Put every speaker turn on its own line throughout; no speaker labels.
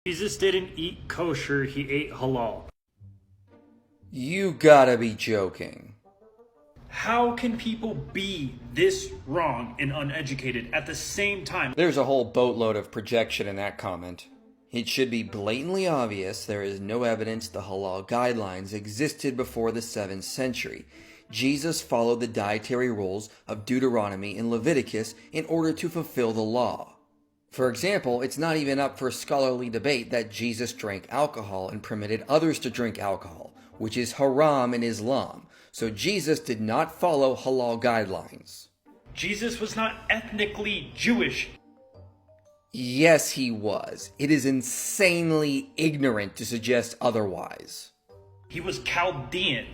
Jesus didn't eat kosher, he ate halal.
You gotta be joking.
How can people be this wrong and uneducated at the same time?
There's a whole boatload of projection in that comment. It should be blatantly obvious there is no evidence the halal guidelines existed before the 7th century. Jesus followed the dietary rules of Deuteronomy and Leviticus in order to fulfill the law. For example, it's not even up for scholarly debate that Jesus drank alcohol and permitted others to drink alcohol, which is haram in Islam. So Jesus did not follow halal guidelines.
Jesus was not ethnically Jewish.
Yes, he was. It is insanely ignorant to suggest otherwise.
He was Chaldean.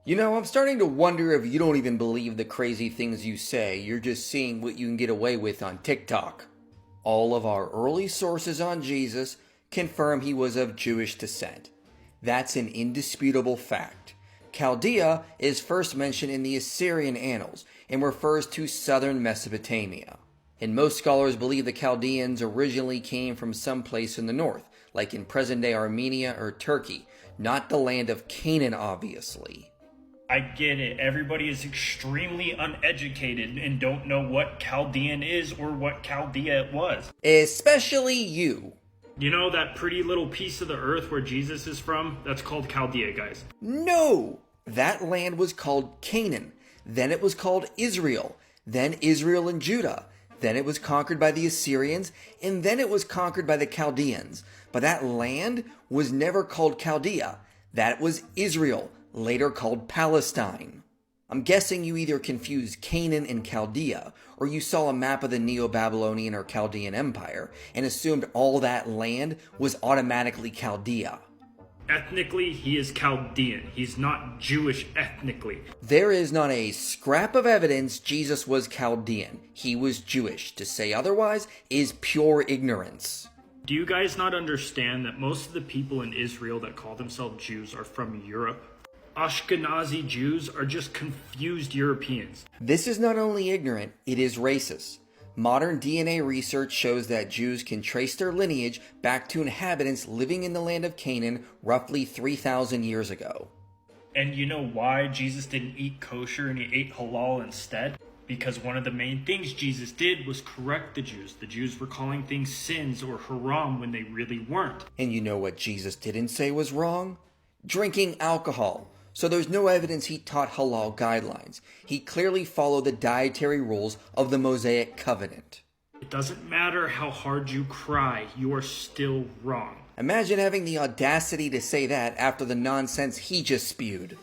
You know, I'm starting to wonder if you don't even believe the crazy things you say. You're just seeing what you can get away with on TikTok. All of our early sources on Jesus confirm he was of Jewish descent. That's an indisputable fact. Chaldea is first mentioned in the Assyrian annals and refers to southern Mesopotamia. And most scholars believe the Chaldeans originally came from some place in the north, like in present-day Armenia or Turkey, not the land of Canaan, obviously.
I get it. Everybody is extremely uneducated and don't know what Chaldean is or what Chaldea was.
Especially you.
You know that pretty little piece of the earth where Jesus is from? That's called Chaldea, guys.
No! That land was called Canaan. Then it was called Israel. Then Israel and Judah. Then it was conquered by the Assyrians, and then it was conquered by the Chaldeans. But that land was never called Chaldea. That was Israel, later called Palestine. I'm guessing you either confused Canaan and Chaldea, or you saw a map of the Neo-Babylonian or Chaldean Empire and assumed all that land was automatically Chaldea.
Ethnically, he is Chaldean. He's not Jewish ethnically.
There is not a scrap of evidence Jesus was Chaldean. He was Jewish. To say otherwise is pure ignorance.
Do you guys not understand that most of the people in Israel that call themselves Jews are from Europe? Ashkenazi Jews are just confused Europeans.
This is not only ignorant, it is racist. Modern DNA research shows that Jews can trace their lineage back to inhabitants living in the land of Canaan roughly 3,000 years ago.
And you know why Jesus didn't eat kosher and he ate halal instead? Because one of the main things Jesus did was correct the Jews. The Jews were calling things sins or haram when they really weren't.
And you know what Jesus didn't say was wrong? Drinking alcohol. So there's no evidence he taught halal guidelines. He clearly followed the dietary rules of the Mosaic Covenant.
It doesn't matter how hard you cry, you are still wrong.
Imagine having the audacity to say that after the nonsense he just spewed.